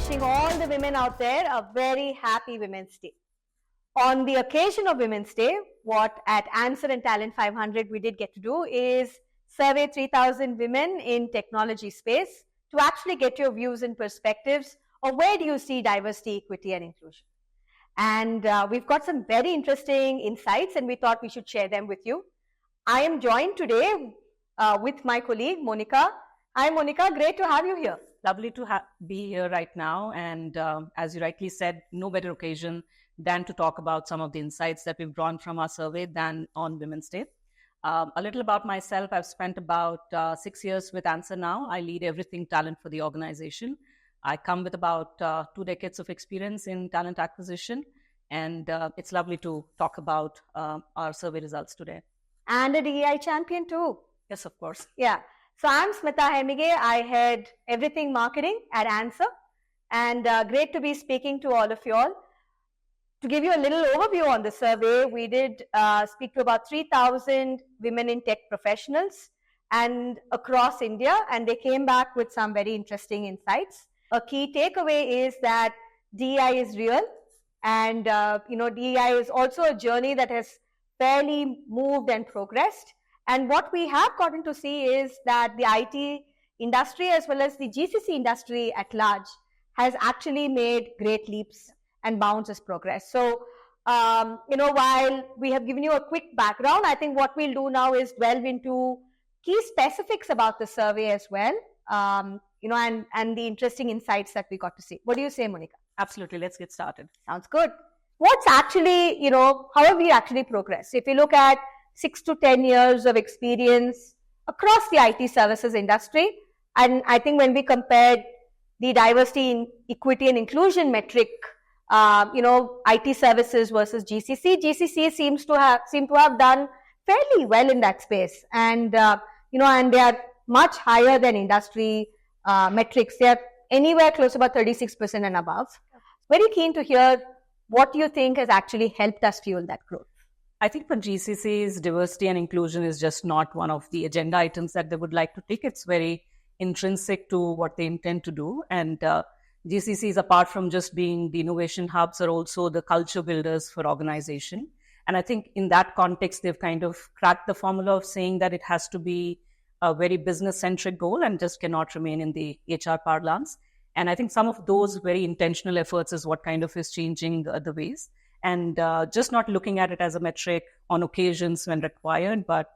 wishing all the women out there a very happy Women's Day. On the occasion of Women's Day, what at Answer and Talent 500 we did get to do is survey 3,000 women in technology space to actually get your views and perspectives of where do you see diversity, equity and inclusion. And we've got some very interesting insights and we thought we should share them with you. I am joined today with my colleague, Monica. Hi, Monica. Great to have you here. Lovely to be here right now. And as you rightly said, no better occasion than to talk about some of the insights that we've drawn from our survey than on Women's Day. A little about myself. I've spent about 6 years with Answer now. I lead everything talent for the organization. I come with about 2 decades of experience in talent acquisition. And it's lovely to talk about our survey results today. And a DEI champion too. Yes, of course. Yeah. So I'm Smita Hemige. I head everything marketing at Answer. And great to be speaking to all of you all. To give you a little overview on the survey, we did speak to about 3,000 women in tech professionals and across India, and they came back with some very interesting insights. A key takeaway is that DEI is real, and DEI is also a journey that has fairly moved and progressed. And what we have gotten to see is that the IT industry as well as the GCC industry at large has actually made great leaps and bounds as progress. So, while we have given you a quick background, I think what we'll do now is delve into key specifics about the survey as well, and the interesting insights that we got to see. What do you say, Monica? Absolutely. Let's get started. Sounds good. What's actually, how have we actually progressed? If you look at 6 to 10 years of experience across the IT services industry, and I think when we compared the diversity, equity and inclusion metric, IT services versus GCC seem to have done fairly well in that space, and and they are much higher than industry metrics. They are anywhere close to about 36% and above. Very keen to hear what you think has actually helped us fuel that growth. I think for GCCs, diversity and inclusion is just not one of the agenda items that they would like to take. It's very intrinsic to what they intend to do. And GCCs, apart from just being the innovation hubs, are also the culture builders for organization. And I think in that context, they've kind of cracked the formula of saying that it has to be a very business-centric goal and just cannot remain in the HR parlance. And I think some of those very intentional efforts is what kind of is changing the ways. And just not looking at it as a metric on occasions when required, but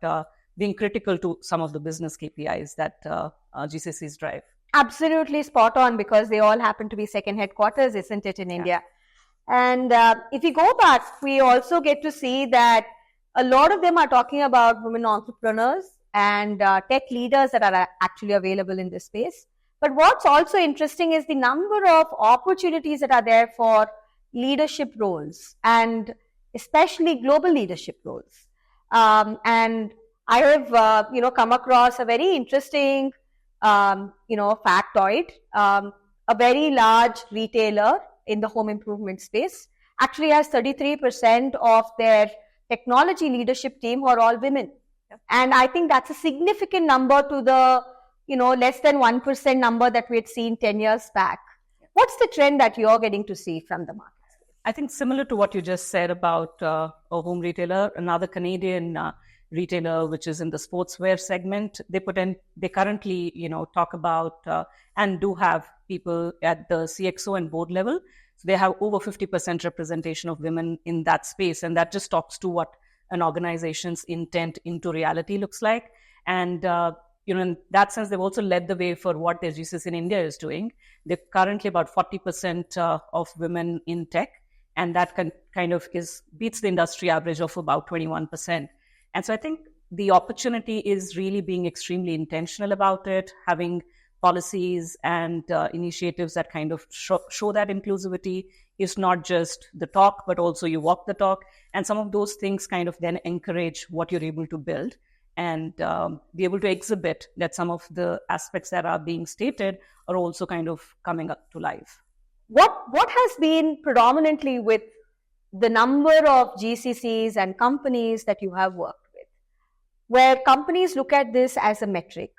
being critical to some of the business KPIs that GCCs drive. Absolutely spot on, because they all happen to be second headquarters, isn't it, in India? And if you go back, we also get to see that a lot of them are talking about women entrepreneurs and tech leaders that are actually available in this space. But what's also interesting is the number of opportunities that are there for leadership roles, and especially global leadership roles. And I have, come across a very interesting, factoid. A very large retailer in the home improvement space actually has 33% of their technology leadership team who are all women. And I think that's a significant number to the, less than 1% number that we had seen 10 years back. What's the trend that you're getting to see from the market? I think similar to what you just said about a home retailer, another Canadian retailer, which is in the sportswear segment, they currently, talk about and do have people at the CXO and board level. So they have over 50% representation of women in that space. And that just talks to what an organization's intent into reality looks like. And, in that sense, they've also led the way for what their GCC in India is doing. They're currently about 40% of women in tech. And that kind of beats the industry average of about 21%. And so I think the opportunity is really being extremely intentional about it, having policies and initiatives that kind of show that inclusivity is not just the talk, but also you walk the talk. And some of those things kind of then encourage what you're able to build and be able to exhibit that some of the aspects that are being stated are also kind of coming up to life. What has been predominantly with the number of GCCs and companies that you have worked with, where companies look at this as a metric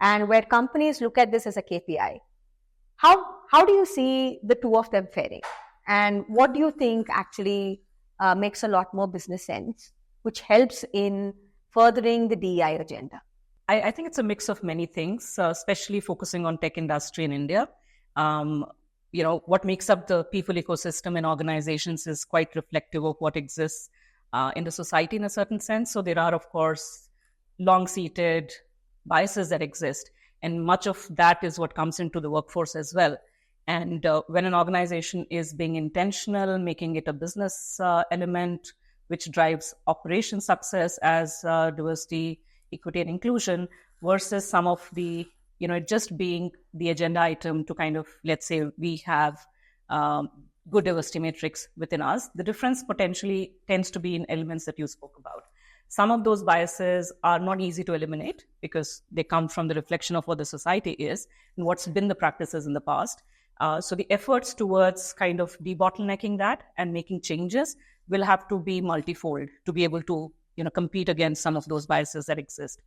and where companies look at this as a KPI? How do you see the two of them faring? And what do you think actually makes a lot more business sense, which helps in furthering the DEI agenda? I think it's a mix of many things, especially focusing on tech industry in India. What makes up the people ecosystem in organizations is quite reflective of what exists in the society in a certain sense. So there are, of course, long-seated biases that exist, and much of that is what comes into the workforce as well. And when an organization is being intentional, making it a business element, which drives operation success as diversity, equity, and inclusion, versus some of the, it just being the agenda item to kind of, let's say, we have good diversity matrix within us. The difference potentially tends to be in elements that you spoke about. Some of those biases are not easy to eliminate because they come from the reflection of what the society is and what's been the practices in the past. So the efforts towards kind of debottlenecking that and making changes will have to be multifold to be able to compete against some of those biases that exist.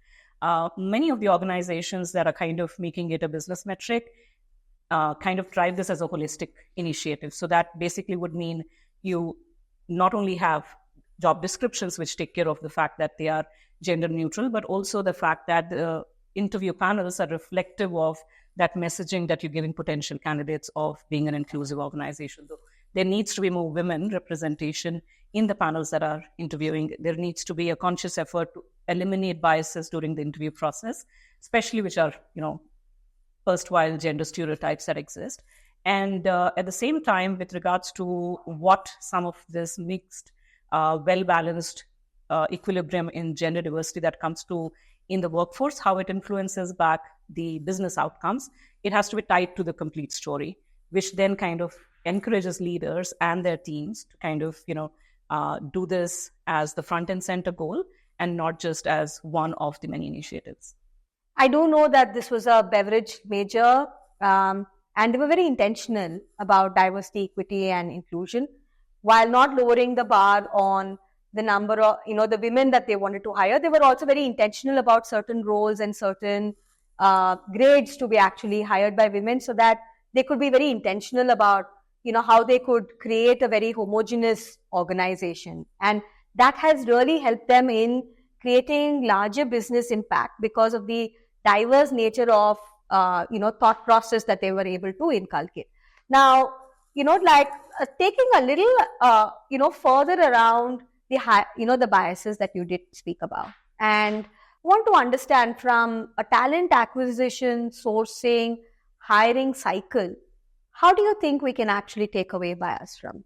Many of the organizations that are kind of making it a business metric kind of drive this as a holistic initiative. So that basically would mean you not only have job descriptions which take care of the fact that they are gender neutral, but also the fact that the interview panels are reflective of that messaging that you're giving potential candidates of being an inclusive organization. So there needs to be more women representation in the panels that are interviewing. There needs to be a conscious effort to eliminate biases during the interview process, especially which are, erstwhile gender stereotypes that exist. And at the same time, with regards to what some of this mixed, well-balanced equilibrium in gender diversity that comes to in the workforce, how it influences back the business outcomes, it has to be tied to the complete story, which then kind of encourages leaders and their teams to kind of, do this as the front and center goal and not just as one of the many initiatives. I do know that this was a beverage major, and they were very intentional about diversity, equity, and inclusion, while not lowering the bar on the number of, the women that they wanted to hire. They were also very intentional about certain roles and certain grades to be actually hired by women, so that they could be very intentional about, how they could create a very homogeneous organization. And that has really helped them in creating larger business impact because of the diverse nature of, thought process that they were able to inculcate. Now, taking a little, further around the biases that you did speak about, and want to understand from a talent acquisition, sourcing, hiring cycle, how do you think we can actually take away bias from?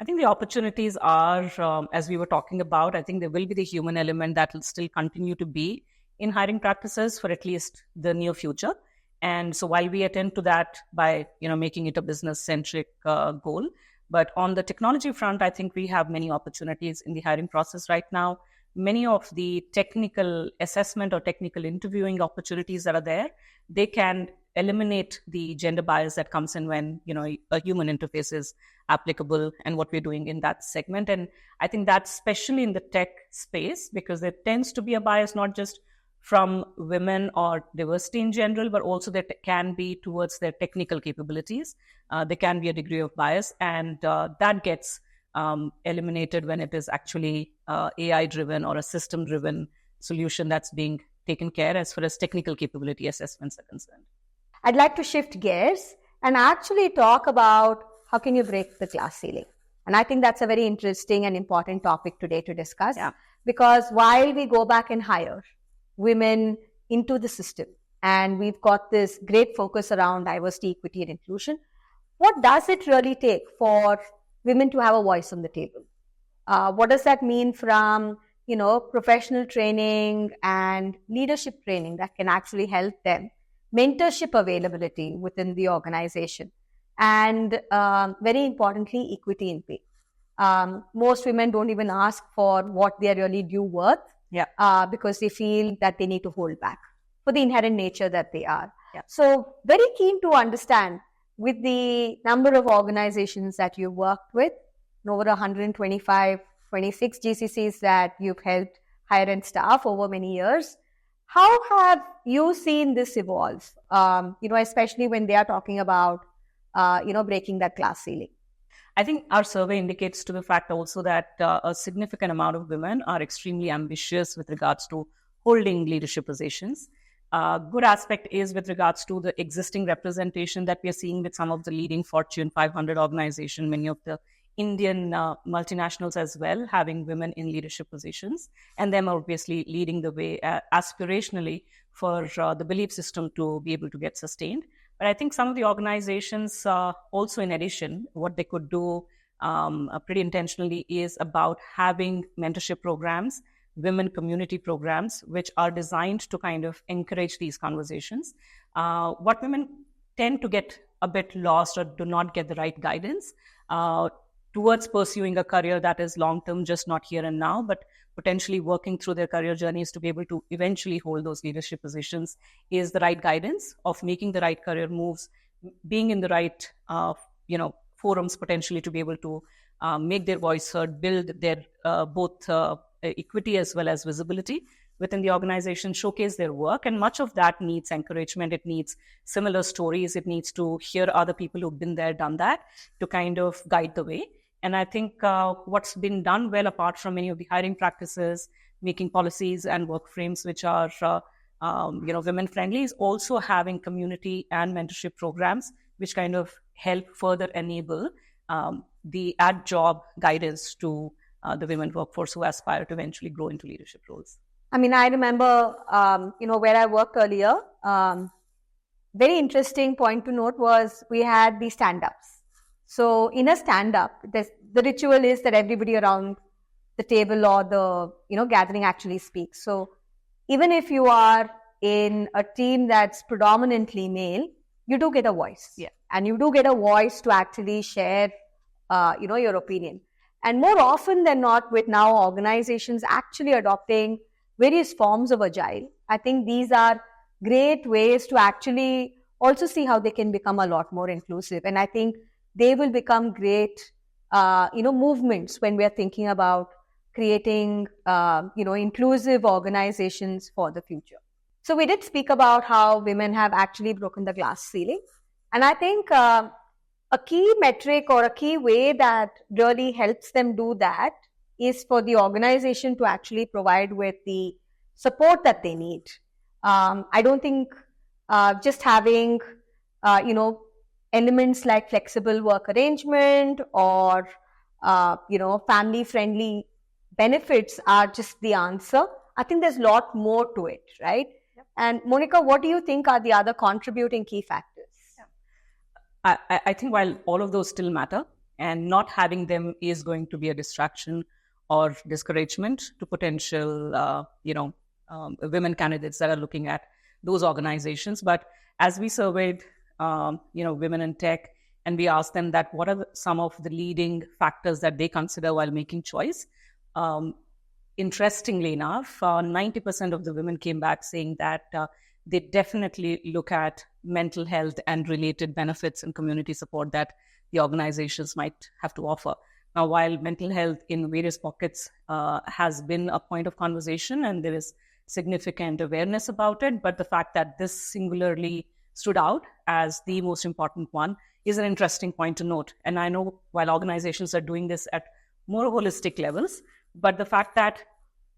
I think the opportunities are, as we were talking about, I think there will be the human element that will still continue to be in hiring practices for at least the near future. And so while we attend to that by, making it a business-centric goal, but on the technology front, I think we have many opportunities in the hiring process right now. Many of the technical assessment or technical interviewing opportunities that are there, they can eliminate the gender bias that comes in when, a human interface is applicable and what we're doing in that segment. And I think that's especially in the tech space because there tends to be a bias not just from women or diversity in general, but also there can be towards their technical capabilities. There can be a degree of bias, and that gets eliminated when it is actually AI-driven or a system-driven solution that's being taken care as far as technical capability assessments are concerned. I'd like to shift gears and actually talk about how can you break the glass ceiling. And I think that's a very interesting and important topic today to discuss. Yeah. Because while we go back and hire women into the system, and we've got this great focus around diversity, equity, and inclusion, what does it really take for women to have a voice on the table? What does that mean from, professional training and leadership training that can actually help them? Mentorship availability within the organization, and very importantly, equity in pay. Most women don't even ask for what they are really due worth, because they feel that they need to hold back for the inherent nature that they are. Yeah. So very keen to understand, with the number of organizations that you've worked with, over 125, 26 GCCs that you've helped hire and staff over many years, How have you seen this evolve? Especially when they are talking about, breaking that glass ceiling. I think our survey indicates to the fact also that a significant amount of women are extremely ambitious with regards to holding leadership positions. Good aspect is with regards to the existing representation that we are seeing with some of the leading Fortune 500 organizations, many of the Indian multinationals as well, having women in leadership positions, and them obviously leading the way aspirationally for the belief system to be able to get sustained. But I think some of the organizations also, in addition, what they could do pretty intentionally is about having mentorship programs, women community programs, which are designed to kind of encourage these conversations. What women tend to get a bit lost or do not get the right guidance towards pursuing a career that is long-term, just not here and now, but potentially working through their career journeys to be able to eventually hold those leadership positions, is the right guidance of making the right career moves, being in the right, forums potentially to be able to make their voice heard, build their both equity as well as visibility within the organization, showcase their work. And much of that needs encouragement. It needs similar stories. It needs to hear other people who've been there, done that, to kind of guide the way. And I think what's been done well, apart from many of the hiring practices, making policies and work frames which are women friendly, is also having community and mentorship programs which kind of help further enable the job guidance to the women workforce who aspire to eventually grow into leadership roles. I mean, I remember, where I worked earlier, very interesting point to note was we had the stand-ups. So in a stand-up, the ritual is that everybody around the table or the, gathering actually speaks. So even if you are in a team that's predominantly male, you do get a voice. Yeah. And you do get a voice to actually share, your opinion. And more often than not, with now organizations actually adopting various forms of agile, I think these are great ways to actually also see how they can become a lot more inclusive. And I think they will become great, movements when we are thinking about creating, inclusive organizations for the future. So we did speak about how women have actually broken the glass ceiling. And I think a key metric or a key way that really helps them do that is for the organization to actually provide with the support that they need. I don't think just having, elements like flexible work arrangement or, family-friendly benefits are just the answer. I think there's a lot more to it, right? Yep. And Monica, what do you think are the other contributing key factors? I think while all of those still matter, and not having them is going to be a distraction or discouragement to potential, women candidates that are looking at those organizations. But as we surveyed, women in tech, and we asked them that what are some of the leading factors that they consider while making choice. Interestingly enough, 90% of the women came back saying that they definitely look at mental health and related benefits and community support that the organizations might have to offer. Now, while mental health in various pockets has been a point of conversation and there is significant awareness about it, but the fact that this singularly stood out as the most important one is an interesting point to note. And I know while organizations are doing this at more holistic levels, but the fact that,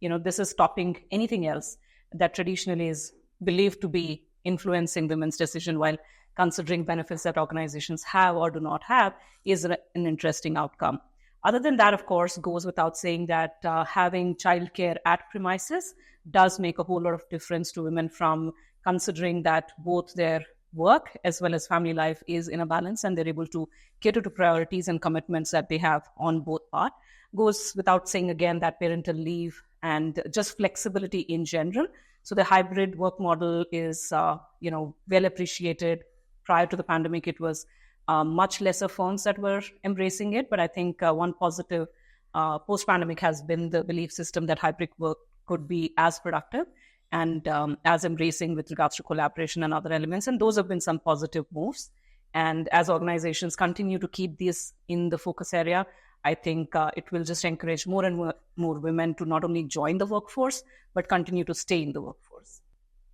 this is topping anything else that traditionally is believed to be influencing women's decision while considering benefits that organizations have or do not have is an interesting outcome. Other than that, of course, goes without saying that having childcare at premises does make a whole lot of difference to women, from considering that both their work as well as family life is in a balance and they're able to cater to priorities and commitments that they have on both parts. Goes without saying again that parental leave and just flexibility in general. So the hybrid work model is, well appreciated. Prior to the pandemic, it was much lesser firms that were embracing it. But I think one positive post-pandemic has been the belief system that hybrid work could be as productive and as embracing with regards to collaboration and other elements. And those have been some positive moves. And as organizations continue to keep this in the focus area, I think it will just encourage more and more women to not only join the workforce, but continue to stay in the workforce.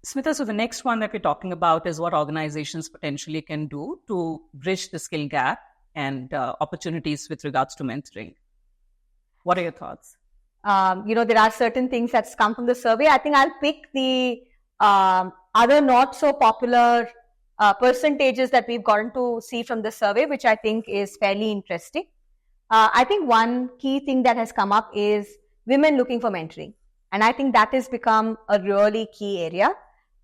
Smita, so the next one that we're talking about is what organizations potentially can do to bridge the skill gap and opportunities with regards to mentoring. What are your thoughts? There are certain things that's come from the survey. I think I'll pick the other not so popular percentages that we've gotten to see from the survey, which I think is fairly interesting. I think one key thing that has come up is women looking for mentoring. And I think that has become a really key area.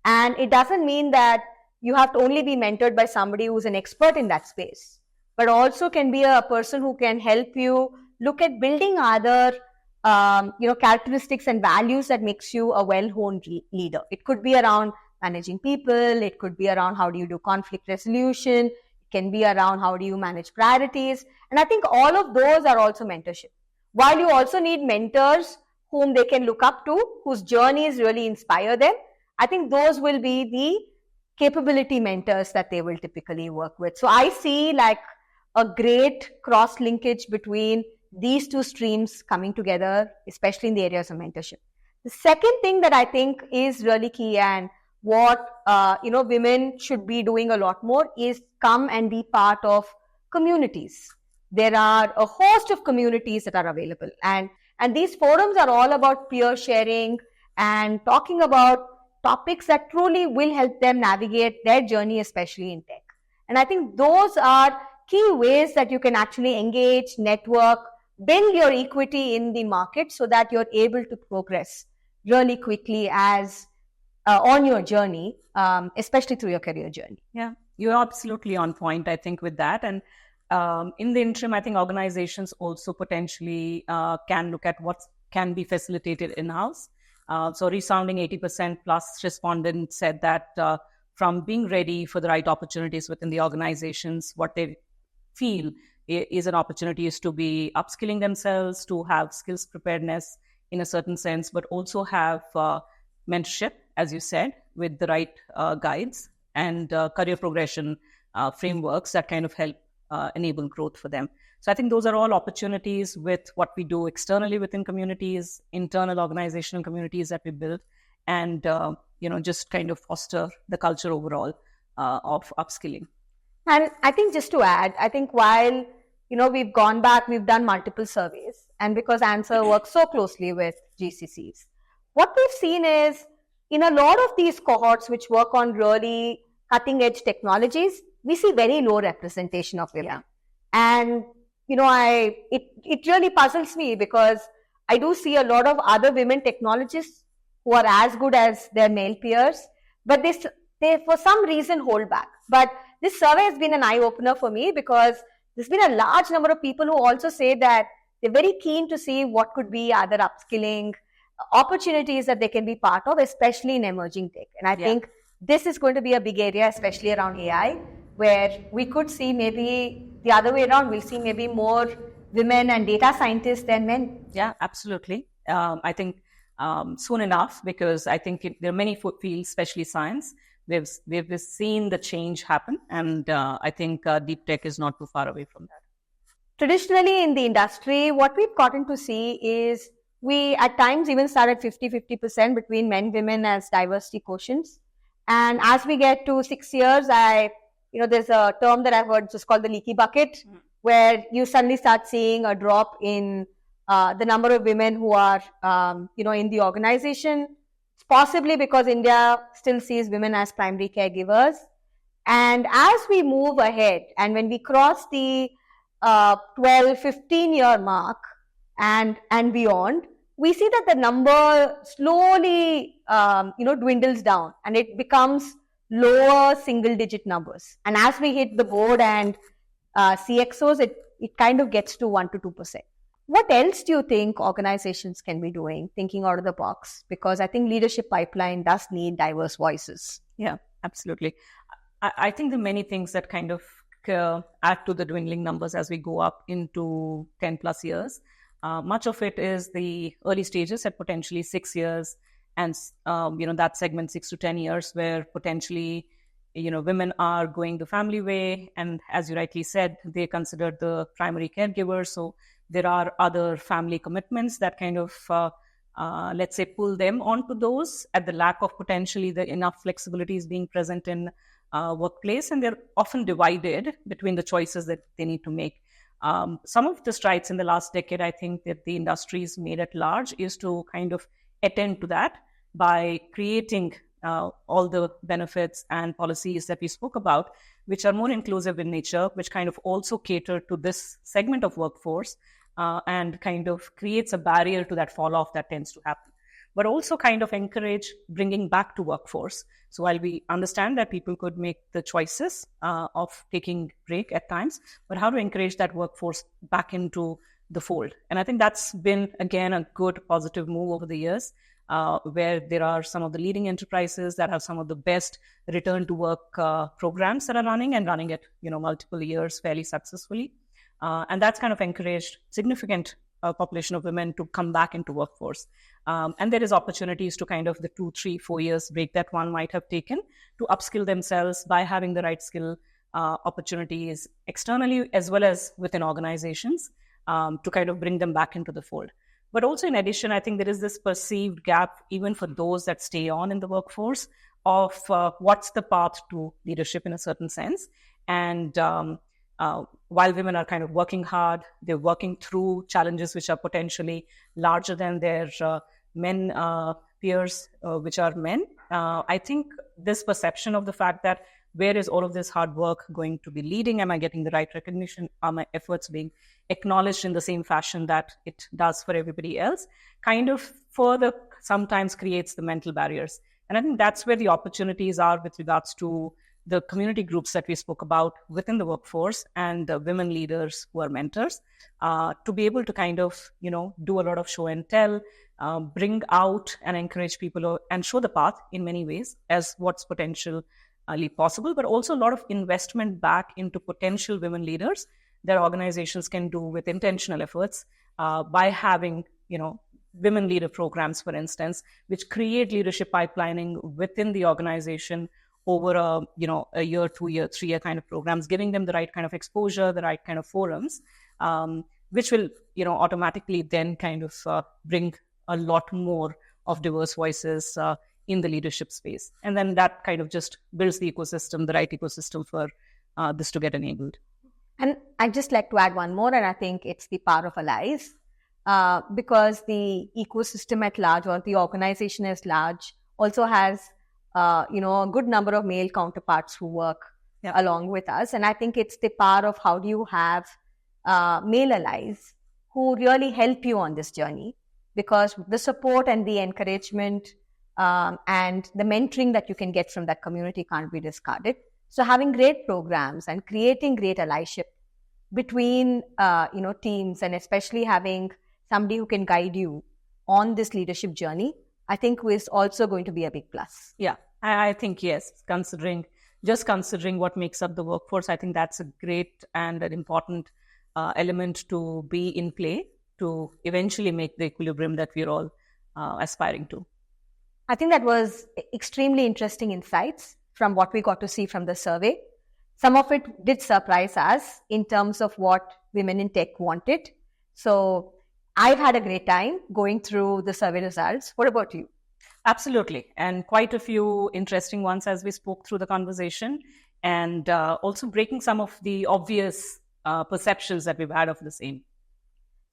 And it doesn't mean that you have to only be mentored by somebody who's an expert in that space, but also can be a person who can help you look at building other characteristics and values that makes you a well-honed leader. It could be around managing people. It could be around how do you do conflict resolution. It can be around how do you manage priorities. And I think all of those are also mentorship. While you also need mentors whom they can look up to, whose journeys really inspire them, I think those will be the capability mentors that they will typically work with. So I see like a great cross linkage between these two streams coming together, especially in the areas of mentorship. The second thing that I think is really key and what women should be doing a lot more is come and be part of communities. There are a host of communities that are available, and these forums are all about peer sharing and talking about topics that truly will help them navigate their journey, especially in tech. And I think those are key ways that you can actually engage, network, build your equity in the market so that you're able to progress really quickly as on your journey, especially through your career journey. Yeah, you're absolutely on point, I think, with that. And in the interim, I think organizations also potentially can look at what can be facilitated in-house. So resounding 80% plus respondents said that from being ready for the right opportunities within the organizations, what they feel is an opportunity is to be upskilling themselves, to have skills preparedness in a certain sense, but also have mentorship, as you said, with the right guides and career progression frameworks that kind of help enable growth for them. So I think those are all opportunities with what we do externally within communities, internal organizational communities that we build, and just kind of foster the culture overall of upskilling. And I think just to add, I think while we've gone back, we've done multiple surveys, and because Answer works so closely with GCCs, what we've seen is in a lot of these cohorts which work on really cutting edge technologies, we see very low representation of women. Yeah. And it really puzzles me because I do see a lot of other women technologists who are as good as their male peers, but they for some reason hold back. But this survey has been an eye-opener for me because there's been a large number of people who also say that they're very keen to see what could be other upskilling opportunities that they can be part of, especially in emerging tech. And I think this is going to be a big area, especially around AI, where we could see maybe the other way around. We'll see maybe more women and data scientists than men. Yeah, absolutely. I think soon enough, because I think there are many fields, especially science, we've seen the change happen, and I think deep tech is not too far away from that. Traditionally in the industry, what we've gotten to see is we at times even start at 50% between men, women as diversity quotients. And as we get to 6 years, there's a term that I've heard just called the leaky bucket, where you suddenly start seeing a drop in the number of women who are, in the organization. It's possibly because India still sees women as primary caregivers. And as we move ahead, and when we cross the 12, 15-year mark and beyond, we see that the number slowly, dwindles down, and it becomes lower single-digit numbers. And as we hit the board and CXOs, it kind of gets to 1 to 2%. What else do you think organizations can be doing, thinking out of the box? Because I think leadership pipeline does need diverse voices. Yeah, absolutely. I think there are many things that kind of add to the dwindling numbers as we go up into 10 plus years. Much of it is the early stages at potentially 6 years, and that segment 6 to 10 years where potentially women are going the family way, and as you rightly said, they consider the primary caregiver. So there are other family commitments that kind of let's say, pull them onto those at the lack of potentially the enough flexibilities being present in workplace, and they're often divided between the choices that they need to make. Some of the strides in the last decade, I think, that the industry's made at large is to kind of attend to that by creating all the benefits and policies that we spoke about, which are more inclusive in nature, which kind of also cater to this segment of workforce and kind of creates a barrier to that fall off that tends to happen, but also kind of encourage bringing back to workforce. So while we understand that people could make the choices of taking break at times, but how to encourage that workforce back into the fold. And I think that's been, again, a good positive move over the years, where there are some of the leading enterprises that have some of the best return to work programs that are running at multiple years fairly successfully. And that's kind of encouraged significant population of women to come back into workforce. And there is opportunities to kind of the 2, 3, 4 years break that one might have taken to upskill themselves by having the right skill opportunities externally as well as within organizations to kind of bring them back into the fold. But also in addition, I think there is this perceived gap even for those that stay on in the workforce of what's the path to leadership in a certain sense. And while women are kind of working hard, they're working through challenges which are potentially larger than their men peers, which are men. I think this perception of the fact that where is all of this hard work going to be leading? Am I getting the right recognition? Are my efforts being acknowledged in the same fashion that it does for everybody else? Kind of further sometimes creates the mental barriers. And I think that's where the opportunities are with regards to the community groups that we spoke about within the workforce and the women leaders who are mentors, to be able to kind of, do a lot of show and tell, bring out and encourage people and show the path in many ways as what's potentially possible, but also a lot of investment back into potential women leaders that organizations can do with intentional efforts by having, women leader programs, for instance, which create leadership pipelining within the organization over a year, 2 year, 3 year kind of programs, giving them the right kind of exposure, the right kind of forums, which will, automatically then kind of bring a lot more of diverse voices in the leadership space. And then that kind of just builds the ecosystem, the right ecosystem for this to get enabled. And I'd just like to add one more, and I think it's the power of allies, because the ecosystem at large or the organization as large also has a good number of male counterparts who work along with us. And I think it's the power of how do you have male allies who really help you on this journey, because the support and the encouragement and the mentoring that you can get from that community can't be discarded. So having great programs and creating great allyship between teams, and especially having somebody who can guide you on this leadership journey, I think is also going to be a big plus. Yeah, I think, yes, considering what makes up the workforce, I think that's a great and an important element to be in play to eventually make the equilibrium that we're all aspiring to. I think that was extremely interesting insights from what we got to see from the survey. Some of it did surprise us in terms of what women in tech wanted. So I've had a great time going through the survey results. What about you? Absolutely. And quite a few interesting ones as we spoke through the conversation, and also breaking some of the obvious perceptions that we've had of the same.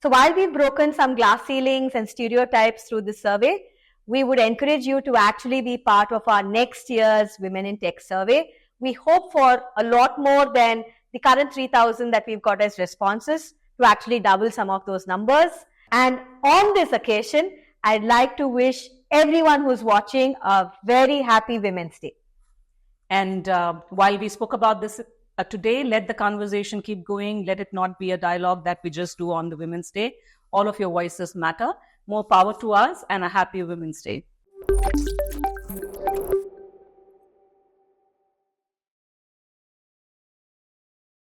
So while we've broken some glass ceilings and stereotypes through this survey, we would encourage you to actually be part of our next year's Women in Tech survey. We hope for a lot more than the current 3,000 that we've got as responses, to actually double some of those numbers. And on this occasion, I'd like to wish everyone who's watching a very happy Women's Day. And while we spoke about this today, let the conversation keep going. Let it not be a dialogue that we just do on the Women's Day. All of your voices matter. More power to us, and a happy Women's Day.